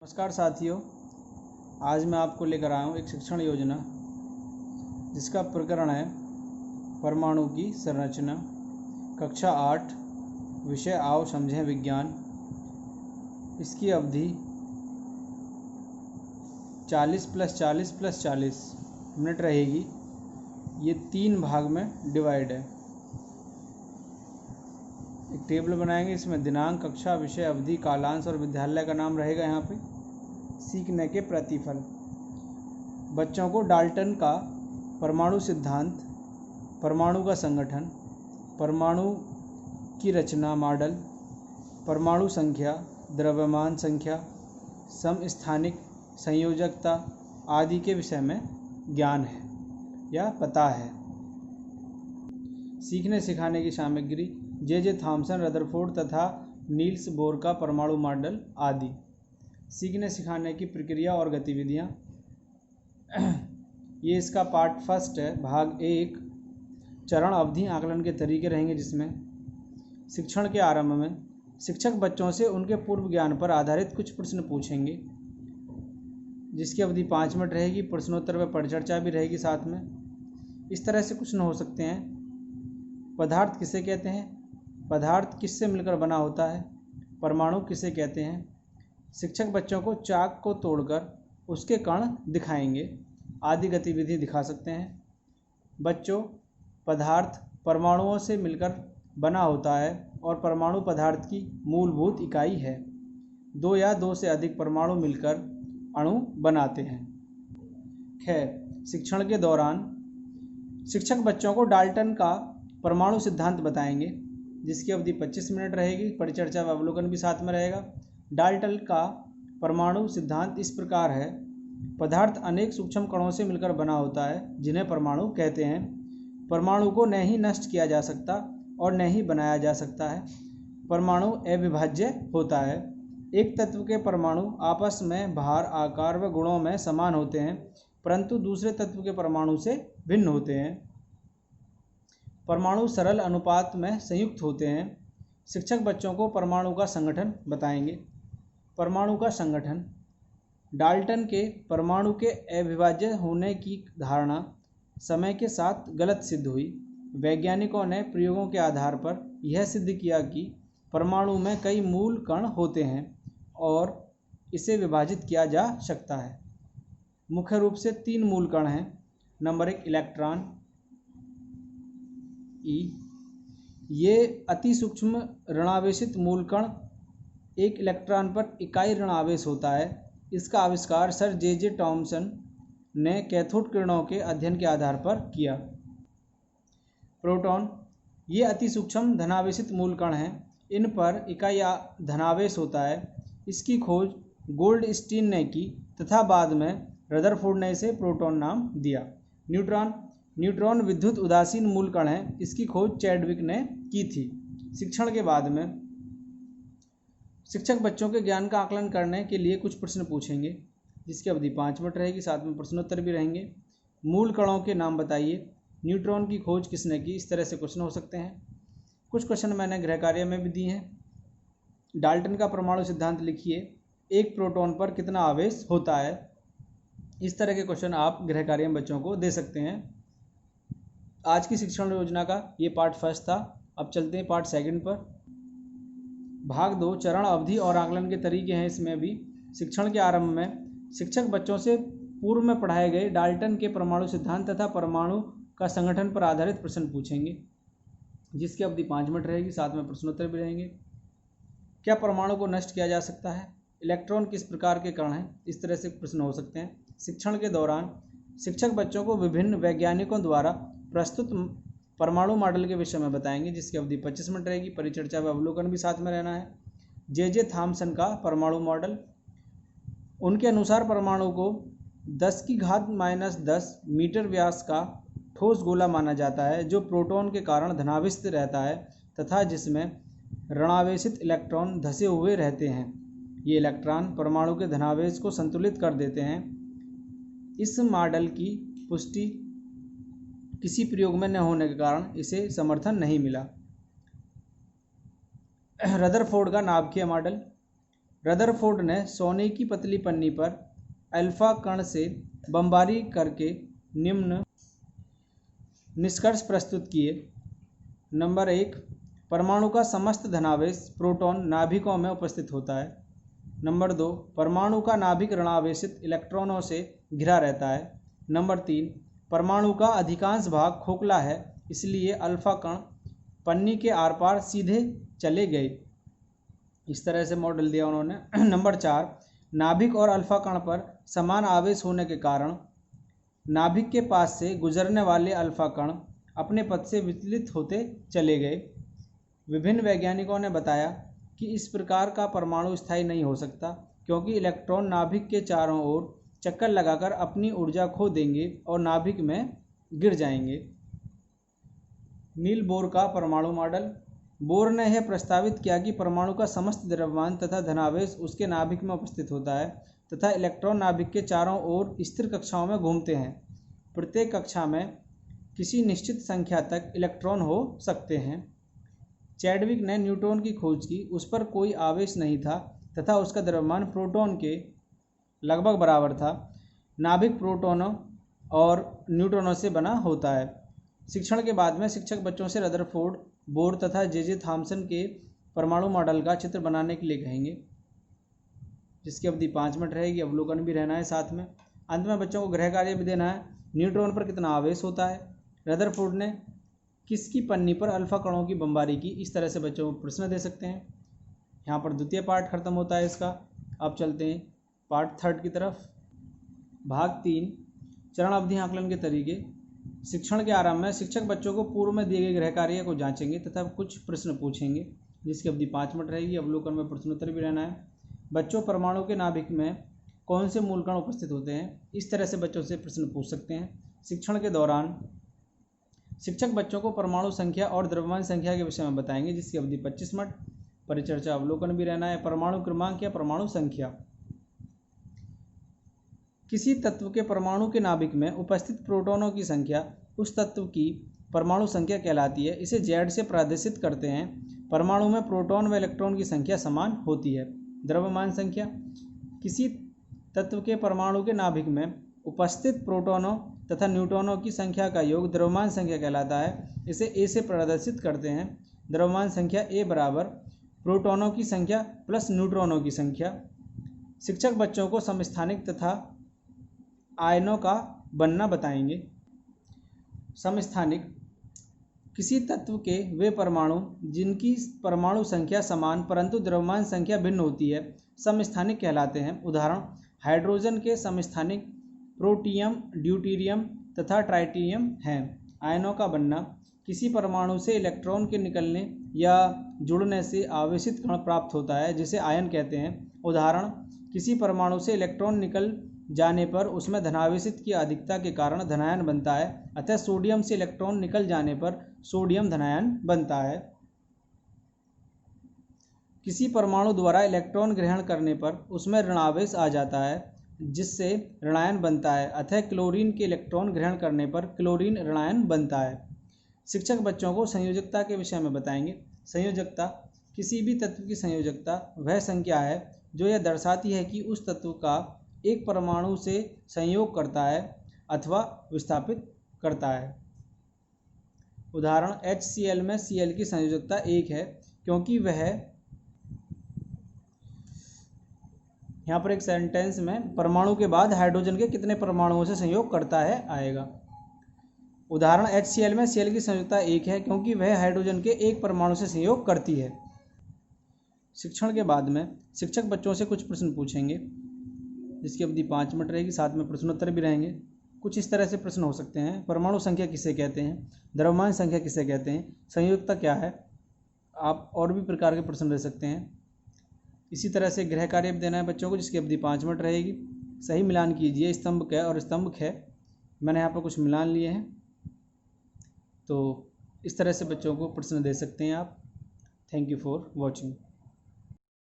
नमस्कार साथियों, आज मैं आपको लेकर आया हूँ एक शिक्षण योजना जिसका प्रकरण है परमाणु की संरचना। कक्षा 8, विषय आओ समझें विज्ञान। इसकी अवधि 40 + 40 + 40 मिनट रहेगी। ये 3 भाग में डिवाइड है। एक टेबल बनाएंगे, इसमें दिनांक, कक्षा, विषय, अवधि, कालांश और विद्यालय का नाम रहेगा। यहाँ पे सीखने के प्रतिफल। बच्चों को डाल्टन का परमाणु सिद्धांत, परमाणु का संगठन, परमाणु की रचना मॉडल, परमाणु संख्या, द्रव्यमान संख्या, समस्थानिक संयोजकता आदि के विषय में ज्ञान है या पता है। सीखने सिखाने की सामग्री जे थॉमसन, रदरफोर्ड तथा नील्स बोर का परमाणु मॉडल आदि। सीखने सिखाने की प्रक्रिया और गतिविधियाँ, ये इसका पार्ट फर्स्ट है। भाग 1 चरण, अवधि, आकलन के तरीके रहेंगे, जिसमें शिक्षण के आरंभ में शिक्षक बच्चों से उनके पूर्व ज्ञान पर आधारित कुछ प्रश्न पूछेंगे, जिसकी अवधि 5 मिनट रहेगी। प्रश्नोत्तर व परिचर्चा भी रहेगी साथ में। इस तरह से प्रश्न हो सकते हैं। पदार्थ किसे कहते हैं? पदार्थ किससे मिलकर बना होता है? परमाणु किसे कहते हैं? शिक्षक बच्चों को चाक को तोड़कर उसके कण दिखाएंगे आदि गतिविधि दिखा सकते हैं। बच्चों, पदार्थ परमाणुओं से मिलकर बना होता है और परमाणु पदार्थ की मूलभूत इकाई है। 2 या 2 से अधिक परमाणु मिलकर अणु बनाते हैं। शिक्षण के दौरान शिक्षक बच्चों को डाल्टन का परमाणु सिद्धांत बताएंगे, जिसकी अवधि 25 मिनट रहेगी। परिचर्चा व अवलोकन भी साथ में रहेगा। डाल्टन का परमाणु सिद्धांत इस प्रकार है। पदार्थ अनेक सूक्ष्म कणों से मिलकर बना होता है, जिन्हें परमाणु कहते हैं। परमाणु को न ही नष्ट किया जा सकता और न ही बनाया जा सकता है। परमाणु अविभाज्य होता है। एक तत्व के परमाणु आपस में भार, आकार व गुणों में समान होते हैं, परंतु दूसरे तत्व के परमाणु से भिन्न होते हैं। परमाणु सरल अनुपात में संयुक्त होते हैं। शिक्षक बच्चों को परमाणु का संगठन बताएंगे। परमाणु का संगठन, डाल्टन के परमाणु के अविभाज्य होने की धारणा समय के साथ गलत सिद्ध हुई। वैज्ञानिकों ने प्रयोगों के आधार पर यह सिद्ध किया कि परमाणु में कई मूल कण होते हैं और इसे विभाजित किया जा सकता है। मुख्य रूप से 3 मूल कण हैं। नंबर 1 इलेक्ट्रॉन, ई। ये अति सूक्ष्म ऋणावेशित मूल कण, एक इलेक्ट्रॉन पर इकाई ऋणावेश होता है। इसका आविष्कार सर जे थॉमसन ने कैथोड किरणों के अध्ययन के आधार पर किया। प्रोटॉन, ये अति सूक्ष्म धनावेशित मूल कण हैं। इन पर इकाई धनावेश होता है। इसकी खोज गोल्डस्टीन ने की तथा बाद में रदरफोर्ड ने इसे प्रोटॉन नाम दिया। न्यूट्रॉन, न्यूट्रॉन विद्युत उदासीन मूल कण है। इसकी खोज चैडविक ने की थी। शिक्षण के बाद में शिक्षक बच्चों के ज्ञान का आकलन करने के लिए कुछ प्रश्न पूछेंगे, जिसकी अवधि 5 मिनट रहेगी। साथ में प्रश्नोत्तर भी रहेंगे। मूल कणों के नाम बताइए। न्यूट्रॉन की खोज किसने की? इस तरह से क्वेश्चन हो सकते हैं। कुछ क्वेश्चन मैंने गृह कार्य में भी दिए हैं। डाल्टन का परमाणु सिद्धांत लिखिए। एक प्रोटॉन पर कितना आवेश होता है? इस तरह के क्वेश्चन आप गृह कार्य में बच्चों को दे सकते हैं। आज की शिक्षण योजना का ये पार्ट फर्स्ट था। अब चलते हैं पार्ट सेकंड पर। भाग 2 चरण, अवधि और आकलन के तरीके हैं। इसमें भी शिक्षण के आरंभ में शिक्षक बच्चों से पूर्व में पढ़ाए गए डाल्टन के परमाणु सिद्धांत तथा परमाणु का संगठन पर आधारित प्रश्न पूछेंगे, जिसकी अवधि 5 मिनट रहेगी। साथ में प्रश्नोत्तर भी रहेंगे। क्या परमाणु को नष्ट किया जा सकता है? इलेक्ट्रॉन किस प्रकार के कण हैं? इस तरह से प्रश्न हो सकते हैं। शिक्षण के दौरान शिक्षक बच्चों को विभिन्न वैज्ञानिकों द्वारा प्रस्तुत परमाणु मॉडल के विषय में बताएंगे, जिसकी अवधि 25 मिनट रहेगी। परिचर्चा व अवलोकन भी साथ में रहना है। जे थॉमसन का परमाणु मॉडल, उनके अनुसार परमाणु को 10⁻⁻10 मीटर व्यास का ठोस गोला माना जाता है, जो प्रोटॉन के कारण धनावेशित रहता है तथा जिसमें ऋणावेशित इलेक्ट्रॉन धंसे हुए रहते हैं। ये इलेक्ट्रॉन परमाणु के धनावेश को संतुलित कर देते हैं। इस मॉडल की पुष्टि किसी प्रयोग में न होने के कारण इसे समर्थन नहीं मिला। रदरफोर्ड का नाभिकीय मॉडल, रदरफोर्ड ने सोने की पतली पन्नी पर अल्फा कण से बमबारी करके निम्न निष्कर्ष प्रस्तुत किए। नंबर 1, परमाणु का समस्त धनावेश प्रोटॉन नाभिकों में उपस्थित होता है। नंबर 2, परमाणु का नाभिक ऋणावेशित इलेक्ट्रॉनों से घिरा रहता है। नंबर 3, परमाणु का अधिकांश भाग खोखला है, इसलिए अल्फा कण पन्नी के आर पार सीधे चले गए। इस तरह से मॉडल दिया उन्होंने। नंबर 4, नाभिक और अल्फा कण पर समान आवेश होने के कारण नाभिक के पास से गुजरने वाले अल्फा कण अपने पथ से विचलित होते चले गए। विभिन्न वैज्ञानिकों ने बताया कि इस प्रकार का परमाणु स्थायी नहीं हो सकता, क्योंकि इलेक्ट्रॉन नाभिक के चारों ओर चक्कर लगाकर अपनी ऊर्जा खो देंगे और नाभिक में गिर जाएंगे। नील बोर का परमाणु मॉडल। बोर ने यह प्रस्तावित किया कि परमाणु का समस्त द्रव्यमान तथा धनावेश उसके नाभिक में उपस्थित होता है तथा इलेक्ट्रॉन नाभिक के चारों ओर स्थिर कक्षाओं में घूमते हैं। प्रत्येक कक्षा में किसी निश्चित संख्या तक इलेक्ट्रॉन हो सकते हैं। चैडविक ने न्यूट्रॉन की खोज की। उस पर कोई आवेश नहीं था तथा उसका द्रव्यमान प्रोटॉन के लगभग बराबर था। नाभिक प्रोटॉनों और न्यूट्रॉनों से बना होता है। शिक्षण के बाद में शिक्षक बच्चों से रदरफोर्ड, बोर तथा जे थॉमसन के परमाणु मॉडल का चित्र बनाने के लिए कहेंगे, जिसकी अवधि 5 मिनट रहेगी। अवलोकन भी रहना है साथ में। अंत में बच्चों को गृह कार्य भी देना है। न्यूट्रॉन पर कितना आवेश होता है, रदरफोर्ड ने किसकी पन्नी पर अल्फा कणों की बमबारी की। इस तरह से बच्चों को प्रश्न दे सकते हैं। यहाँ पर द्वितीय पार्ट खत्म होता है इसका। अब चलते हैं पार्ट 3 की तरफ। भाग 3, चरण अवधि आकलन के तरीके। शिक्षण के आरंभ में शिक्षक बच्चों को पूर्व में दिए गए गृह कार्य को जांचेंगे तथा कुछ प्रश्न पूछेंगे, जिसकी अवधि 5 मिनट रहेगी। अवलोकन में प्रश्नोत्तर भी रहना है। बच्चों, परमाणु के नाभिक में कौन से मूलकण उपस्थित होते हैं, इस तरह से बच्चों से प्रश्न पूछ सकते हैं। शिक्षण के दौरान शिक्षक बच्चों को परमाणु संख्या और द्रव्यमान संख्या के विषय में बताएंगे, जिसकी अवधि 25 मिनट। परिचर्चा अवलोकन भी रहना है। परमाणु क्रमांक या परमाणु संख्या। किसी तत्व के परमाणु के नाभिक में उपस्थित प्रोटॉनों की संख्या उस तत्व की परमाणु संख्या कहलाती है। इसे Z से प्रदर्शित करते हैं। परमाणु में प्रोटॉन व इलेक्ट्रॉन की संख्या समान होती है। द्रव्यमान संख्या। किसी तत्व के परमाणु के नाभिक में उपस्थित प्रोटॉनों तथा न्यूट्रॉनों की संख्या का योग द्रव्यमान संख्या कहलाता है। इसे A से प्रदर्शित करते हैं। द्रव्यमान संख्या A बराबर प्रोटॉनों की संख्या प्लस न्यूट्रॉनों की संख्या। शिक्षक बच्चों को समस्थानिक तथा आयनों का बनना बताएंगे। समस्थानिक। किसी तत्व के वे परमाणु जिनकी परमाणु संख्या समान परंतु द्रव्यमान संख्या भिन्न होती है, समस्थानिक कहलाते हैं। उदाहरण, हाइड्रोजन के समस्थानिक प्रोटियम, ड्यूटेरियम तथा ट्राइटियम हैं। आयनों का बनना। किसी परमाणु से इलेक्ट्रॉन के निकलने या जुड़ने से आवेशित कण प्राप्त होता है, जिसे आयन कहते हैं। उदाहरण, किसी परमाणु से इलेक्ट्रॉन निकल जाने पर उसमें धनावेशित की अधिकता के कारण धनायन बनता है। अतः सोडियम से इलेक्ट्रॉन निकल जाने पर सोडियम धनायन बनता है। किसी परमाणु द्वारा इलेक्ट्रॉन ग्रहण करने पर उसमें ऋणावेश आ जाता है, जिससे ऋणायन बनता है। अतः क्लोरीन के इलेक्ट्रॉन ग्रहण करने पर क्लोरीन ऋणायन बनता है। शिक्षक बच्चों को संयोजकता के विषय में बताएंगे। संयोजकता। किसी भी तत्व की संयोजकता वह संख्या है जो यह दर्शाती है कि उस तत्व का एक परमाणु से संयोग करता है अथवा विस्थापित करता है। उदाहरण, HCl में Cl की संयोजकता 1 है, क्योंकि वह, यहाँ पर एक सेंटेंस में परमाणु के बाद हाइड्रोजन के कितने परमाणुओं से संयोग करता है आएगा। उदाहरण, HCl में Cl की संयोजकता 1 है, क्योंकि वह हाइड्रोजन के एक परमाणु से संयोग करती है। शिक्षण के बाद में शिक्षक बच्चों से कुछ प्रश्न पूछेंगे, जिसकी अवधि 5 मिनट रहेगी। साथ में प्रश्नोत्तर भी रहेंगे। कुछ इस तरह से प्रश्न हो सकते हैं। परमाणु संख्या किसे कहते हैं, द्रव्यमान संख्या किसे कहते हैं, संयोजकता क्या है। आप और भी प्रकार के प्रश्न दे सकते हैं। इसी तरह से गृह कार्य भी देना है बच्चों को, जिसकी अवधि 5 मिनट रहेगी। सही मिलान कीजिए स्तंभ क और स्तंभ ख। मैंने यहाँ पर कुछ मिलान लिए हैं, तो इस तरह से बच्चों को प्रश्न दे सकते हैं आप। Thank you for watching.